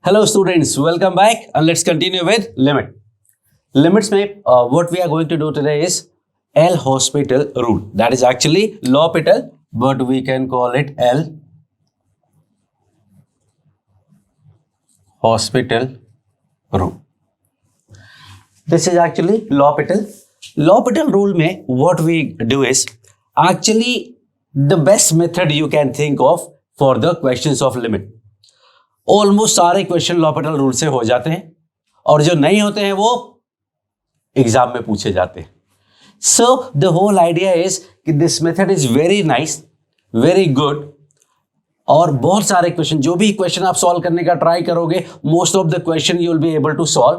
Hello students, welcome back and let's continue with limit. Limits में what we are going to do today is L'Hospital rule. That is actually L'Hospital, but we can call it L'Hospital rule. This is actually L'Hospital. L'Hospital rule में what we do is actually the best method you can think of for the questions of limit. Almost सारे question L'Hôpital rule से हो जाते हैं और जो नहीं होते हैं वो एग्जाम में पूछे जाते हैं. So the whole idea is कि this method is very nice, very good. और बहुत सारे क्वेश्चन, जो भी क्वेश्चन आप सॉल्व करने का ट्राई करोगे, most of the question you will be able to solve.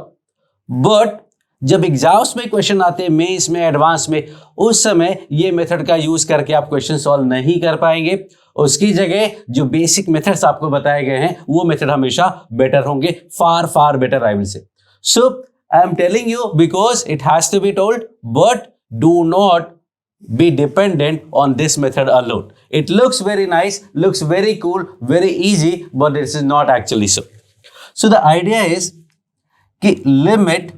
But जब एग्जाम्स में क्वेश्चन आते हैं, मेंस में, एडवांस में, उस समय ये मेथड का यूज करके आप क्वेश्चन सॉल्व नहीं कर पाएंगे. उसकी जगह जो बेसिक मेथड्स आपको बताए गए हैं वो मेथड हमेशा बेटर होंगे, फार far better I will say. So I am telling you because it has to be told, but do not be dependent on this method alone. It looks very nice, looks very cool, very easy, but this is not actually so. So the idea is कि limit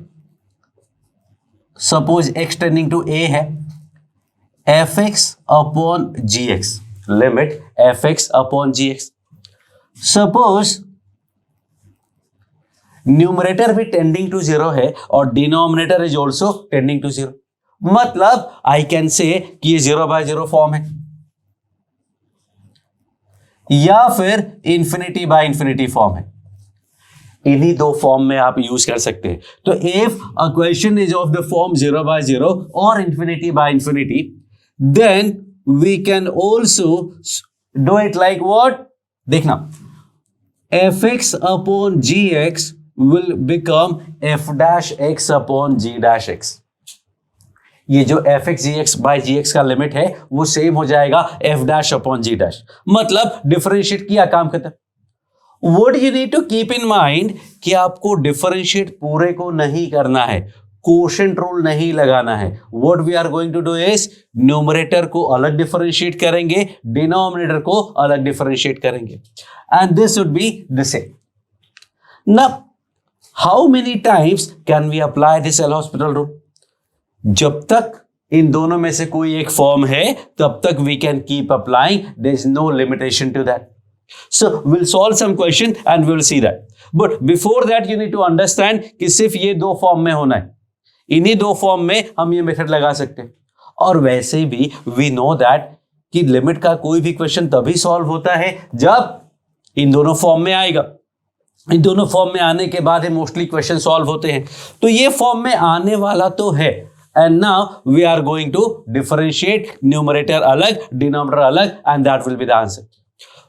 suppose x tending to a है fx upon gx, limit fx upon gx. Suppose numerator भी tending to 0 है और denominator is also tending to 0. मतलब आई can say कि ये 0/0 form है या फिर इंफिनिटी बाय इंफिनिटी फॉर्म है. इन्हीं दो फॉर्म में आप यूज कर सकते हैं. तो if a question is of the form 0/0 और infinity by infinity, then we can also do it like what. देखना, fx upon gx will become f dash x upon g dash x. ये जो fx gx by gx का limit है वो same हो जाएगा f dash upon g dash. मतलब differentiate किया, काम खत्म. What you need to keep in mind कि आपको डिफरेंशिएट पूरे को नहीं करना है, कोशेंट रूल नहीं लगाना है. What we are going to do is numerator को अलग डिफरेंशिएट करेंगे, डिनोमिनेटर को अलग डिफरेंशिएट करेंगे, and this would be the same. Now, how many times can we apply this L'Hospital rule? जब तक इन दोनों में से कोई एक फॉर्म है तब तक we can keep applying. There is no limitation to that. So we'll solve some question and we'll see that. But before that you need to understand कि सिर्फ ये दो फॉर्म में होना है. इन्हीं दो फॉर्म में हम ये मेथड लगा सकते हैं. और वैसे भी we know that कि लिमिट का कोई भी क्वेश्चन तभी सॉल्व होता है जब इन दोनों फॉर्म में आएगा. इन दोनों फॉर्म में आने के बाद मोस्टली क्वेश्चन सॉल्व होते हैं. तो ये फॉर्म में आने वाला तो है. And now we are going to differentiate numerator अलग, denominator अलग, and that will be the answer.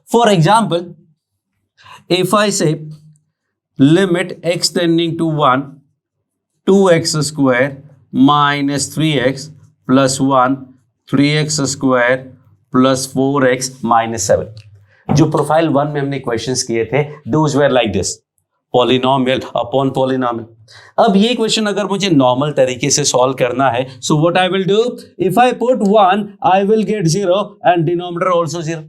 For example, if I say limit x tending to 1, 2x square minus 3x plus 1, 3x square plus 4x minus 7. जो profile 1 में हमने questions किए थे, those were like this, polynomial upon polynomial. अब ये question अगर मुझे normal तरीके से सॉल्व करना है, so what I will do, if I put 1 I will gate 0 and denominator also 0.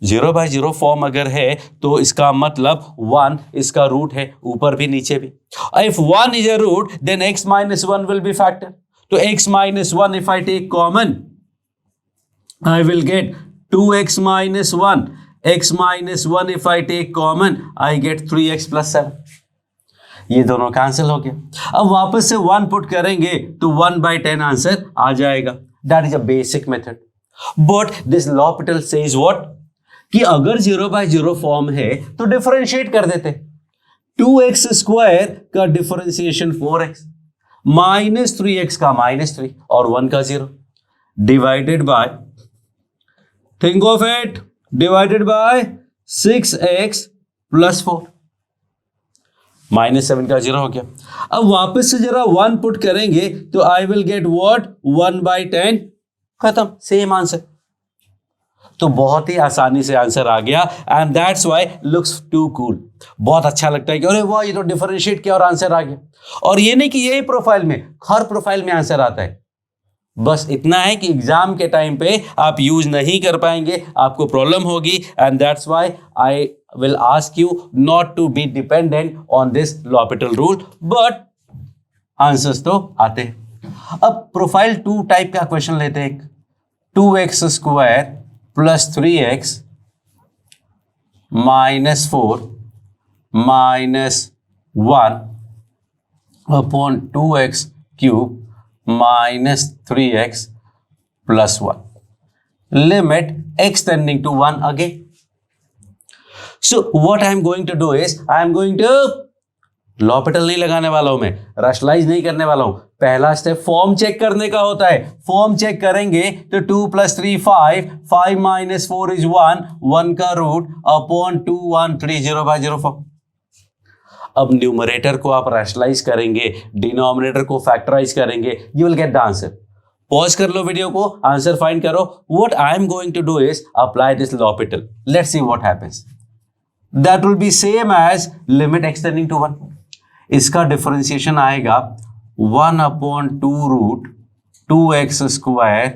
0/0 form अगर है तो इसका मतलब 1 इसका रूट है, ऊपर भी नीचे भी. If 1 is a root then x minus 1 will be factor. तो x minus 1 if I take common I will get 2x minus 1. x minus 1 if I take common I get 3x plus 7. ये दोनों cancel हो गया. अब वापस से 1 put करेंगे तो 1/10 आंसर आ जाएगा. That is a basic method. But this L'Hospital says what, कि अगर 0/0 फॉर्म है तो डिफरेंशिएट कर देते. 2x स्क्वायर का डिफरेंशिएशन 4x, माइनस 3x का -3 और 1 का 0 divided by, think of it, divided by 6x plus 4, -7 का 0 हो गया. अब वापस से जरा 1 पुट करेंगे तो आई विल गेट व्हाट, 1/10, खत्म, सेम आंसर. तो बहुत ही आसानी से आंसर आ गया. And that's why looks too cool. बहुत अच्छा लगता है कि अरे वाह, ये तो डिफरेंशिएट किया और आंसर आ गया. और ये नहीं कि यही प्रोफाइल में, हर प्रोफाइल में आंसर आता है. बस इतना है कि एग्जाम के टाइम पे आप यूज नहीं कर पाएंगे, आपको प्रॉब्लम होगी, and that's why I will ask you not to be dependent on this l'Hopital rule, but answers तो आते हैं। अब प्रोफाइल 2 टाइप का क्वेश्चन लेते हैं। 2x² plus 3x minus 4 minus 1 upon 2x cube minus 3x plus 1, limit x tending to 1 again. So what I am going to do is, I am going to l'Hopital नहीं लगाने वाला हूं मैं, rationalise नहीं करने वाला हूं। पहला स्टेप फॉर्म चेक करने का होता है। फॉर्म चेक करेंगे तो 2 + 3 5, 5 - 4 is 1, 1 का रूट अपॉन 2 1 3 0/0 फॉर्म। अब न्यूमरेटर को आप रैशनलाइज करेंगे, डिनोमिनेटर को फैक्टराइज करेंगे, you will get the answer. Pause कर लो वीडियो को, आंसर फाइंड करो। What I am going to do is apply this l'Hopital। Let's see what happens. That will be same as limit x tending to 1। इसका differentiation आएगा 1/2 root 2x²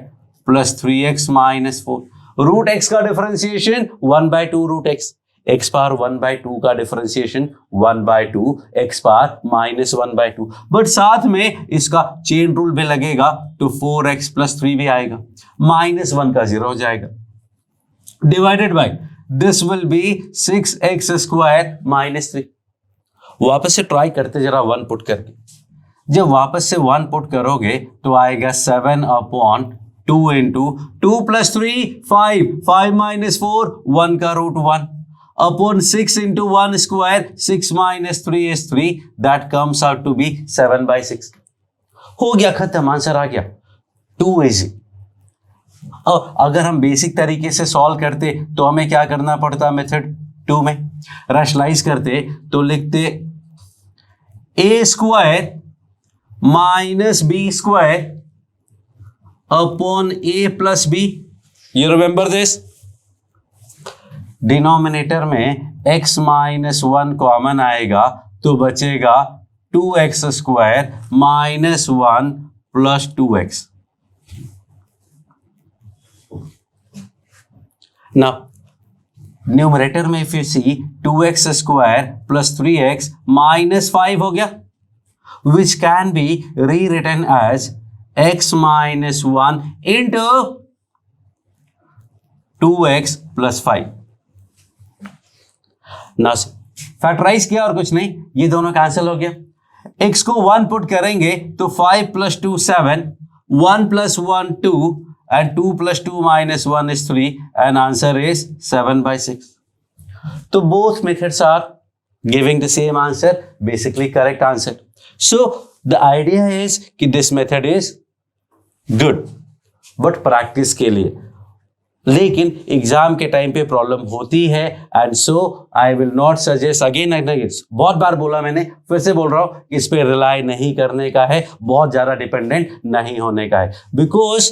plus 3x minus 4। Root x का differentiation 1/2 root x, x power 1/2 का differentiation 1/2 x power minus 1/2, but साथ में इसका chain rule भी लगेगा तो 4x प्लस 3 भी आएगा, -1 का 0 हो जाएगा, divided by this will B 6x² minus 3। वापस से ट्राई करते जरा 1 पुट करके। जब वापस से 1 पुट करोगे तो आएगा 7/2 इंटू 2 + 3 5, 5 - 4 1 का root 1 upon 6 into 1 square 6 - 3 is 3, that comes out to be 7/6। हो गया, खत्म, आंसर आ गया। 2 इजी। अगर हम बेसिक तरीके से सॉल्व करते तो हमें क्या करना पड़ता, मेथड 2 में रैशनलाइज करते तो लिखते a² minus b² upon a plus b। You remember this. Denominator में x - 1 कॉमन आएगा तो बचेगा 2x² minus 1 plus 2x। Now numerator में if you see 2x² plus 3x minus 5 हो गया, which can be rewritten as x - 1 into 2x plus 5। ना factorise किया और कुछ नहीं, ये दोनों कैंसिल हो गया। x को 1 पुट करेंगे तो 5 + 2 7, 1 + 1 2 and 2 + 2 - 1 is 3, and answer is 7/6. So both methods are giving the same answer, basically correct answer. So the idea is कि this method is good, but practice के लिए, लेकिन एग्जाम के टाइम पे प्रॉब्लम होती है, and so I will not suggest again and again. बहुत बार बोला मैंने, फिर से बोल रहा हूं, इस पे रिलाई नहीं करने का है, बहुत ज्यादा डिपेंडेंट नहीं होने का है, बिकॉज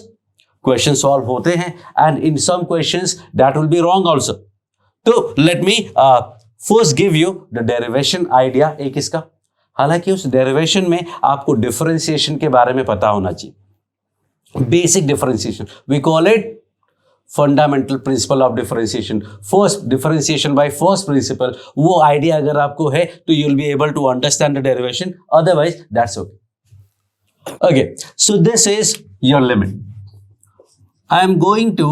क्वेश्चन सॉल्व होते हैं and in some questions that will be wrong also. तो let me first give you the derivation idea एक इसका। हालांकि उस डेरिवेशन में आपको डिफरेंशिएशन के बारे में पता होना चाहिए, basic differentiation, we call it fundamental principle of differentiation, first differentiation by first principle. वो आइडिया अगर आपको है तो you will be able to understand the derivation, otherwise that's okay. Okay, so this is your limit. I am going to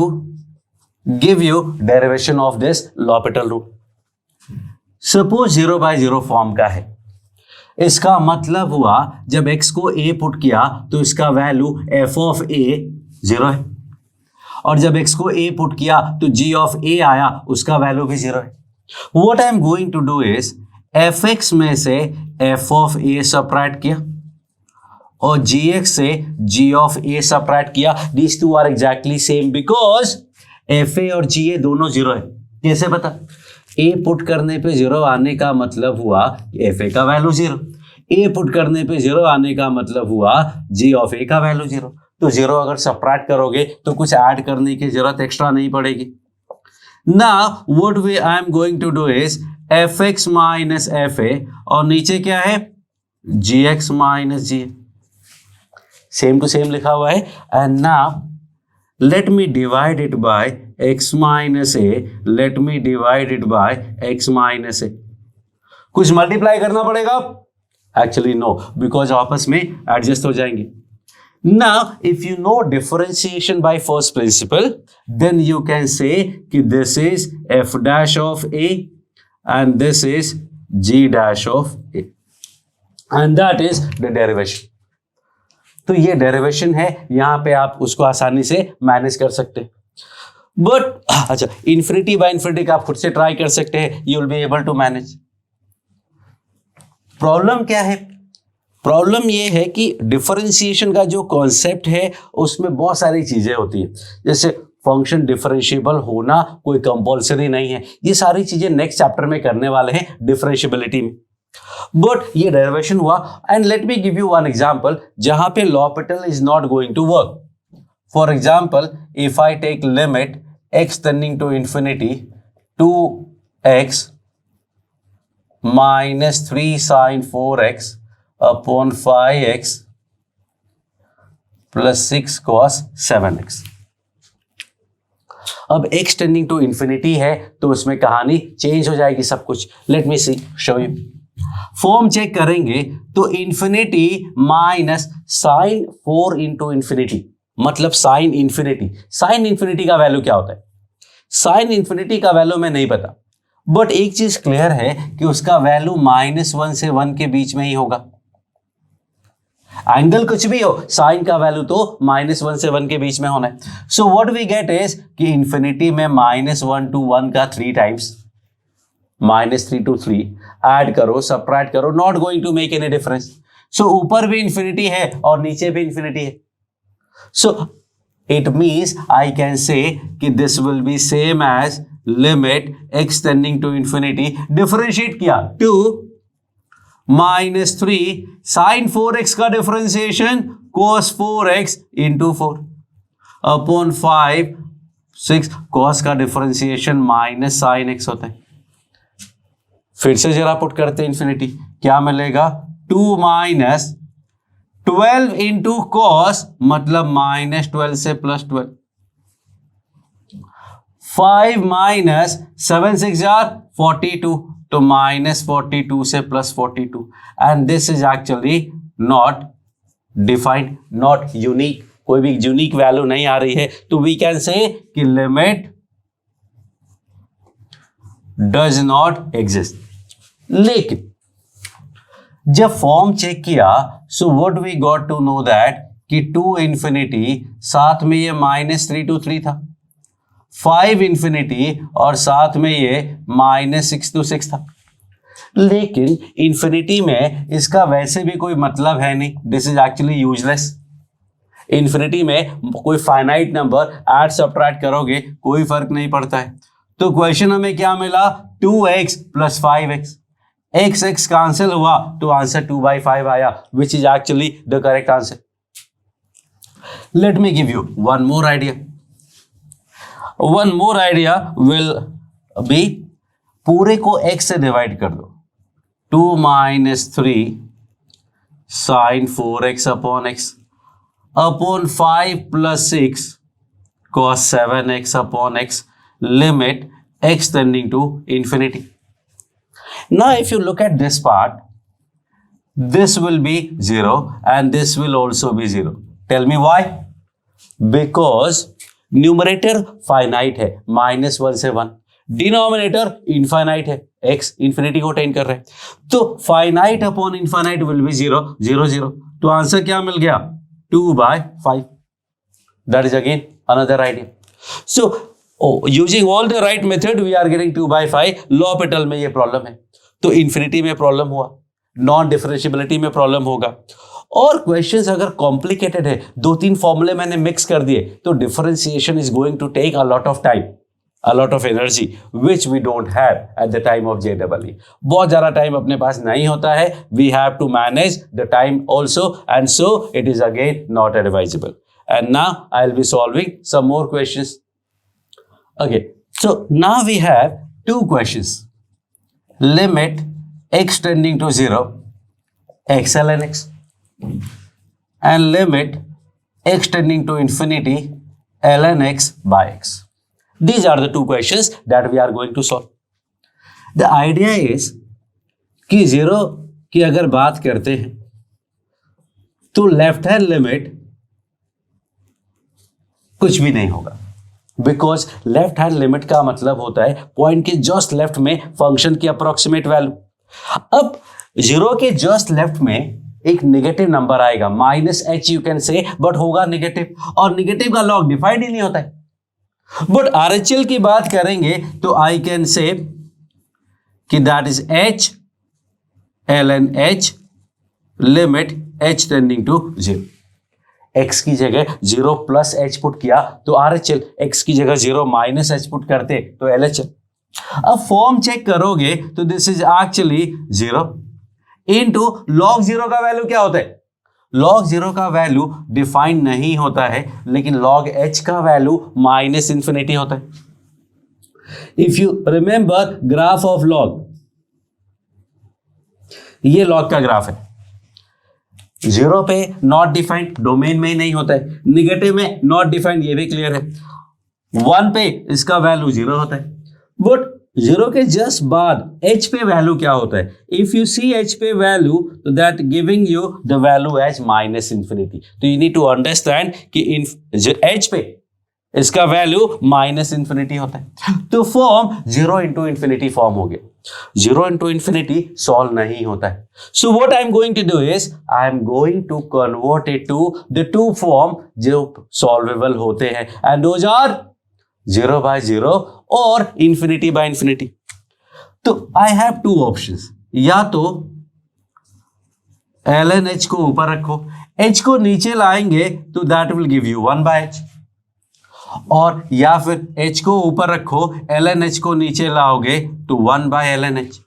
give you derivation of this l'Hopital rule. Suppose 0/0 form का है, इसका मतलब हुआ जब x को a put किया तो इसका वैल्यू f of a 0 है, और जब x को a पुट किया तो g of a आया, उसका वैल्यू भी 0 है। What I am going to do is fx में से f of a सबट्रैक्ट किया और gx से g of a सबट्रैक्ट किया। These two are exactly same because fa और ga दोनों 0 है। कैसे पता? a पुट करने पे 0 आने का मतलब हुआ fa का वैल्यू 0, a पुट करने पे 0 आने का मतलब हुआ g of a का वैल्यू 0। तो 0 अगर सबट्रैक्ट करोगे तो कुछ ऐड करने की जरूरत एक्स्ट्रा नहीं पड़ेगी। Now what we I am going to do is fx minus fa और नीचे क्या है gx minus g। Same to same लिखा हुआ है. And now let me divide it by x minus a. let me divide it by x minus a. कुछ multiply करना पड़ेगा? एक्चुअली नो, बिकॉज आपस में एडजस्ट हो जाएंगे. Now if you know differentiation by first principle, then you can say कि this is f dash of a and this is g dash of a, and that is the derivation. तो ये derivation है, यहां पे आप उसको आसानी से मैनेज कर सकते हैं. बट अच्छा, इन्फिनिटी बाय इन्फिनिटी का आप खुद से ट्राई कर सकते हैं, you will be able to manage. Problem क्या है? प्रॉब्लम ये है कि डिफरेंशिएशन का जो कॉन्सेप्ट है उसमें बहुत सारी चीजें होती हैं. जैसे फंक्शन डिफरेंशिएबल होना कोई कंपल्सरी नहीं है. ये सारी चीजें नेक्स्ट चैप्टर में करने वाले हैं डिफरेंशिएबिलिटी में. बट ये डेरिवेशन हुआ. And let me give you one example जहां पे l'Hopital is not going to work. For example, if I take limit x tending to infinity 2x minus 3 sin 4x upon 5x plus 6 cos 7x. अब x tending to infinity है तो उसमें कहानी change हो जाएगी सब कुछ. Let me see, show you. Form check करेंगे तो infinity minus sine 4 into infinity, मतलब साइन इंफिनिटी. साइन इंफिनिटी का वैल्यू क्या होता है? साइन इंफिनिटी का वैल्यू मैं नहीं पता, बट एक चीज क्लियर है कि उसका वैल्यू -1 से 1 के बीच में ही होगा. एंगल कुछ भी हो, साइन का वैल्यू तो -1 से 1 के बीच में होना है. So what we get is कि इंफिनिटी में -1 to 1 का 3 टाइम्स, -3 to 3 ऐड करो, सबट्रैक्ट करो, not going to make any difference. So ऊपर भी इंफिनिटी है और नीचे भी इंफिनिटी है. So it means I can say कि this will be same as limit x tending to infinity, differentiate किया टू -3 sin 4x का differentiation cos 4x into 4 upon 5 6 cos का डिफरेंशिएशन माइनस sin x होता है. फिर से जरा पुट करते हैं इंफिनिटी, क्या मिलेगा? 2 माइनस 12 इंटू कॉस, मतलब -12 से +12. 5 माइनस 7 6 42, तो -42 से +42. And this is actually not defined, not unique. कोई भी यूनिक वैल्यू नहीं आ रही है. तो वी कैन से कि लिमिट डज नॉट एग्जिस्ट. लेकिन जब फॉर्म चेक किया, so what we got to know that कि 2 इंफिनिटी, साथ में ये -3 to 3 था, 5 इंफिनिटी और साथ में ये -6 to 6 था. लेकिन इंफिनिटी में इसका वैसे भी कोई मतलब है नहीं. This is actually useless. Infinity में कोई फाइनाइट नंबर ऐड सबट्रैक्ट करोगे कोई फर्क नहीं पड़ता है. तो क्वेश्चन हमें क्या मिला? 2x + 5x. x कैंसिल हुआ तो आंसर 2/5 आया, which is actually the correct answer. Late me give you one more idea. One more idea will be, पूरे को x से डिवाइड कर दो. 2 - 3 sin 4x upon x upon 5 + 6 cos 7x upon x, limit x tending to infinity. Now if you look at this part, this will be 0 and this will also be 0. Tell me why? Because numerator finite है, -1 से 1. Denominator infinite है, x infinity को tend कर रहे हैं. तो finite upon infinite will be 0 0 0. तो answer क्या मिल गया? 2/5. That is again another idea. So using all the right method we are getting 2/5. l'Hopital में ये प्रॉब्लम है, तो इंफिनिटी में प्रॉब्लम हुआ, नॉन डिफरेंशिएबिलिटी में प्रॉब्लम होगा. और क्वेश्चंस अगर कॉम्प्लिकेटेड है, 2-3 फॉर्मूले मैंने मिक्स कर दिए, तो differentiation is going to take a lot of time, a lot of energy, which we don't have at the time of JEE. बहुत ज़्यादा टाइम अपने पास नहीं होता है. We have to manage the time also, and so it is again not advisable. And now I will be solving some more questions. Okay, so now we have 2 questions. Limit x tending to 0, x ln x, and limit x tending to infinity ln x by x. These are the two questions that we are going to solve. The idea is कि zero की अगर बात करते हैं तो left hand limit कुछ भी नहीं होगा, बिकॉज लेफ्ट हैंड लिमिट का मतलब होता है पॉइंट के जस्ट लेफ्ट में फंक्शन की अप्रोक्सीमेट वैल्यू. अब जीरो के जस्ट लेफ्ट में एक नेगेटिव नंबर आएगा, -h यू कैन से, बट होगा नेगेटिव, और नेगेटिव का लॉग डिफाइंड ही नहीं होता है. बट RHL की बात करेंगे तो आई कैन से कि that is h ln h limit h tending to 0. x की जगह 0 प्लस h पुट किया तो RHL, x की जगह 0 माइनस h पुट करते तो LHL. अब फॉर्म चेक करोगे तो this is actually 0 into log 0 का वैल्यू क्या होता है? लॉग 0 का वैल्यू डिफाइंड नहीं होता है, लेकिन लॉग h का वैल्यू -∞ होता है. If you remember graph of log, ये लॉग का ग्राफ है. 0 पे नॉट डिफाइंड, डोमेन में ही नहीं होता है. निगेटिव में नॉट डिफाइंड, ये भी क्लियर है. 1 पे इसका वैल्यू 0 होता है. बट 0 के जस्ट बाद h पे वैल्यू क्या होता है? इफ यू सी h पे वैल्यू तो that giving you the value as -∞. तो यू नीड टू अंडरस्टैंड कि h पे इसका वैल्यू -∞ होता है. तो फॉर्म 0 इंटू इन्फिनिटी फॉर्म हो गया. 0 इंटू इन्फिनिटी सॉल्व नहीं होता है. So what I am going to do is I am going to convert it to the two form जो सॉल्वेबल होते हैं, एंड दोज आर 0/0 और ∞/∞. तो आई हैव टू ऑप्शंस. या तो ln h को ऊपर रखो, h को नीचे लाएंगे तो that will give you 1/h, और या फिर h को ऊपर रखो, ln h को नीचे लाओगे तो 1/ln h.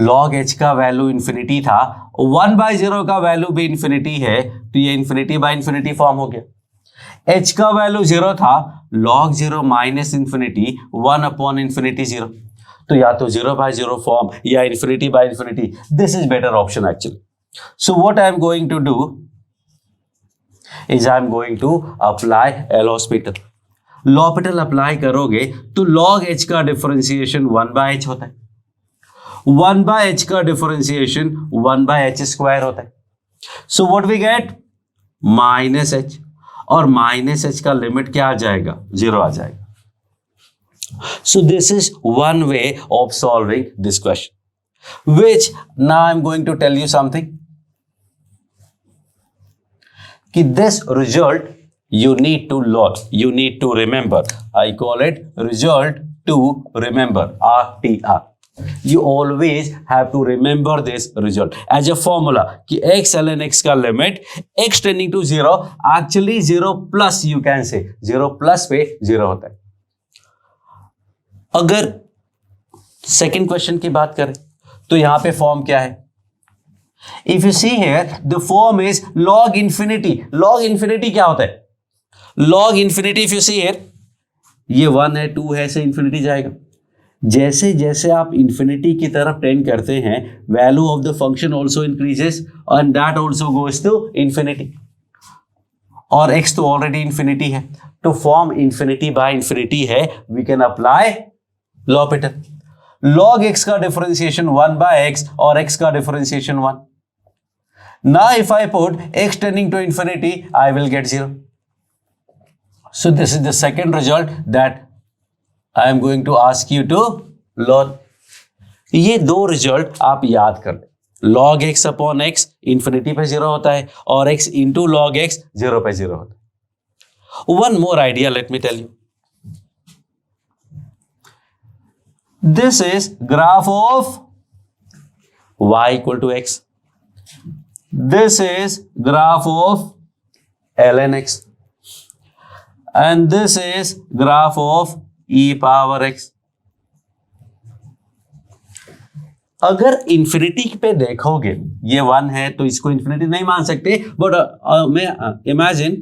log h का वैल्यू इन्फिनिटी था, 1/0 का वैल्यू भी इन्फिनिटी है, तो ये ∞/∞ फॉर्म हो गया. h का वैल्यू 0 था, log 0 -∞, 1/∞ 0. तो या तो 0/0 फॉर्म या ∞/∞. This is better option actually. So what I am going to do is I am going to apply L'Hospital. L'Hospital apply करोगे तो log h का डिफरेंशिएशन 1/h होता है. 1/h का डिफरेंशिएशन 1/h² होता है. So what we get? -h, और -h का लिमिट क्या आ जाएगा? 0 आ जाएगा. So this is one way of solving this question, which now I am going to tell you something. कि this result you need to learn, you need to remember. I call it result to remember, RTR. You always have to remember this result as a formula कि x ln x का limit x tending to 0 actually 0 plus, you can say 0 plus पे 0 होता है. अगर second question की बात करें तो यहां पे फॉर्म क्या है? If you see here, the form is log infinity. Log infinity क्या होता है? Log infinity if you see here, ये 1 है, 2 है, से infinity जाएगा. जैसे जैसे आप infinity की तरफ टेंड करते हैं, value of the function also increases and that also goes to infinity. और x तो already infinity है, तो form ∞/∞ है. We can apply L'Hopital. log x का डिफरेंशिएशन 1/x और x का differentiation 1. Now if I put x tending to infinity, I will get 0. So this is the second result that I am going to ask you to learn. ये दो result आप याद कर लें. log x upon x infinity पे 0 होता है, और x इंटू log x 0 पे 0 होता है. One more idea, let me tell you. This is graph of y equal to x. This is graph of ln x, and this is graph of e power x. अगर infinity पे देखोगे, ये 1 है तो इसको इन्फिनिटी नहीं मान सकते, बट मैं इमेजिन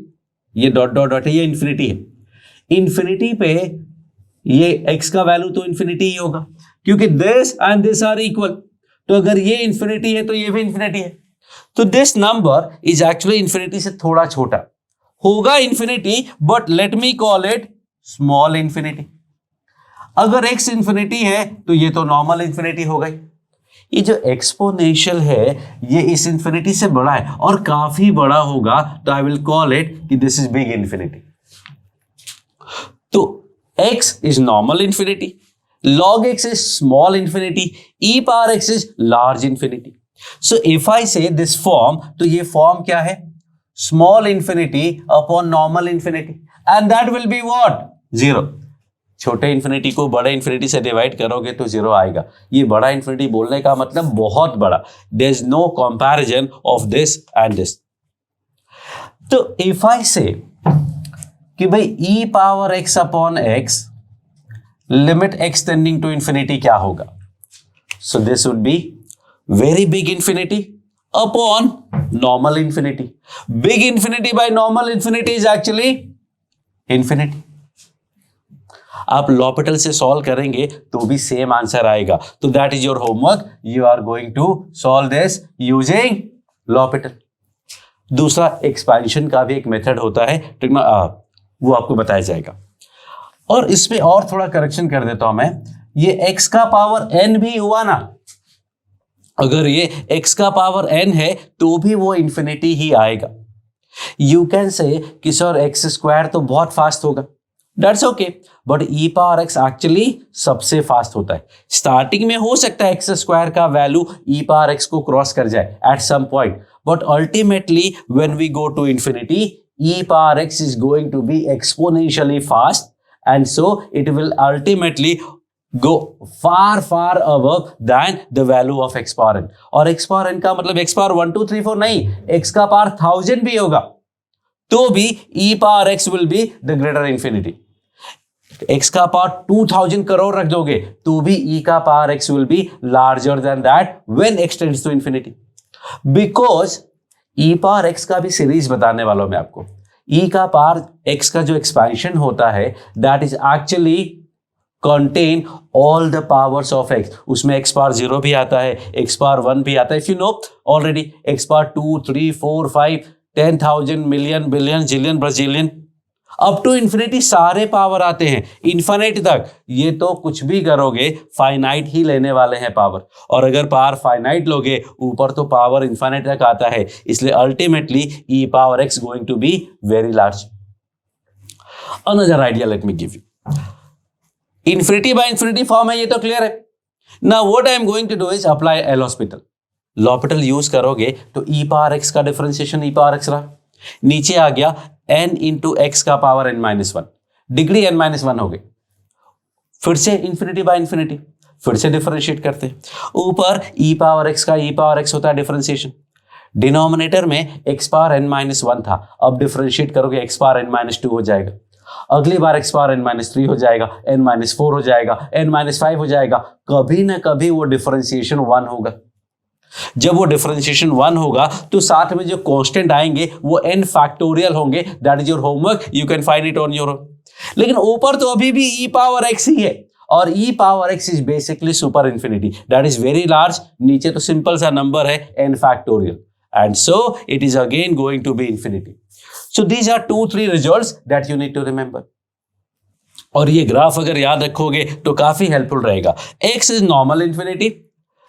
ये डॉट डॉट डॉट है, ये इन्फिनिटी है. इन्फिनिटी पे ये x का वैल्यू तो इन्फिनिटी ही होगा, क्योंकि this and this are equal. तो अगर ये इन्फिनिटी है तो ये भी इन्फिनिटी है. तो this number is actually infinity से थोड़ा छोटा होगा, infinity, but let me call it small infinity. अगर x इंफिनिटी है तो ये तो नॉर्मल इंफिनिटी हो गई। ये जो एक्सपोनेंशियल है ये इस इंफिनिटी से बड़ा है और काफी बड़ा होगा, तो आई विल कॉल इट कि दिस इज बिग इंफिनिटी। तो x is normal infinity, log x is small infinity, e power x is large infinity. So if I say this form, तो ये फॉर्म क्या है? Small infinity upon normal infinity, and that will be what? 0. छोटे infinity को बड़े infinity से divide करोगे तो 0 आएगा। ये बड़ा इंफिनिटी बोलने का मतलब बहुत बड़ा। There is no comparison of this and this. तो if I say कि भाई e power x upon x limit x tending to infinity क्या होगा? So this would be very big infinity upon normal infinity. Big infinity by normal infinity is actually infinity. आप L'Hopital से solve करेंगे तो भी same answer आएगा। तो that is your homework, you are going to solve this using L'Hopital. दूसरा expansion का भी एक मेथड होता है, वो आपको बताया जाएगा। और इसमें और थोड़ा करेक्शन कर देता हूं मैं, ये x का पावर n भी हुआ ना, अगर ये x का पावर n है तो भी वो इंफिनिटी ही आएगा। यू कैन से कि सर एक्स स्क्वायर तो बहुत फास्ट होगा, that's okay, but e power x actually सबसे फास्ट होता है। स्टार्टिंग में हो सकता है एक्स स्क्वायर का वैल्यू e पावर x को क्रॉस कर जाए at some point, but ultimately when we go to infinity e power x is going to be exponentially fast, and so it will ultimately go far above than the value of x power n। और x power n का मतलब x power 1 2 3 4 नहीं, x का power 1000 भी होगा तो भी e power x will be the greater infinity। x का पावर 2000 करोड़ रख दोगे तो भी e का power x will be larger than that when x tends to infinity, because e power x का भी सीरीज बताने वाला हूं मैं आपको। e का पावर x का जो एक्सपेंशन होता है that is actually contain all the powers of x। उसमें x पावर 0 भी आता है, x पावर 1 भी आता है। If you know already x power 2 3 4 5 10,000 million billion zillion brazillion up to infinity सारे पावर आते हैं इन्फिनिट तक। ये तो कुछ भी करोगे फाइनाइट ही लेने वाले हैं पावर, और अगर पावर फाइनाइट लोगे ऊपर तो पावर इन्फिनिट तक आता है, इसलिए ultimately e power x going to be very large. Another idea let me give you. Infinity by infinity form है, ये तो क्लियर है। Now what I am going to do is apply L'Hospital. L'Hopital use करोगे तो e power x का differentiation e power x रहा, नीचे आ गया n इंटू एक्स का पावर n-1, डिग्री n-1 हो गई। फिर से इंफिनिटी बाय इंफिनिटी, फिर से डिफरेंशिएट करते हैं। ऊपर e पावर x का e पावर x होता है डिफरेंशिएशन, डिनोमिनेटर में x पावर n-1 था, अब डिफरेंशिएट करोगे x पावर n-2 हो जाएगा, अगली बार x पावर n-3 हो जाएगा, n-4 हो जाएगा, n-5 हो जाएगा। कभी ना कभी वो डिफरेंशिएशन 1 होगा। जब वो डिफरेंशिएशन 1 होगा तो साथ में जो कांस्टेंट आएंगे वो n फैक्टोरियल होंगे। That is your homework, you can find it on your own. लेकिन ऊपर तो अभी भी e पावर x ही है, और e पावर x इज basically super infinity, that is very large. नीचे तो सिंपल सा नंबर है n factorial, and so it is again going to be infinity. So these are 2-3 results that you need to remember. और ये graph अगर याद रखोगे तो काफी हेल्पफुल रहेगा। x is normal infinity,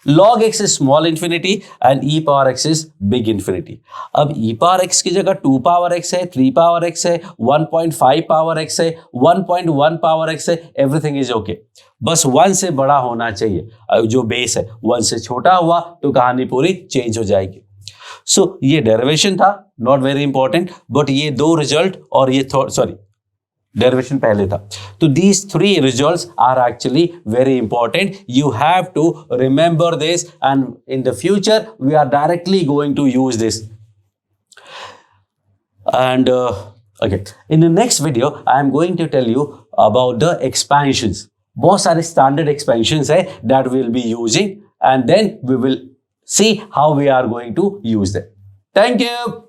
log x is small infinity and e power x is big infinity। अब e power x की जगह 2 power x है, 3 power x है, 1.5 power x है, 1.1 power x है, everything is okay। बस 1 से बड़ा होना चाहिए जो बेस है, 1 से छोटा हुआ तो कहानी पूरी चेंज हो जाएगी। सो ये डेरिवेशन था, नॉट वेरी इंपॉर्टेंट, बट ये 2 रिजल्ट और ये डेरिवेशन पहले था। तो these 3 results are actually very important. You have to remember this, and in the future we are directly going to use this. And okay, in the next video I am going to tell you about the expansions. बहुत सारे standard expansions है that we will be using, and then we will see how we are going to use them. Thank you.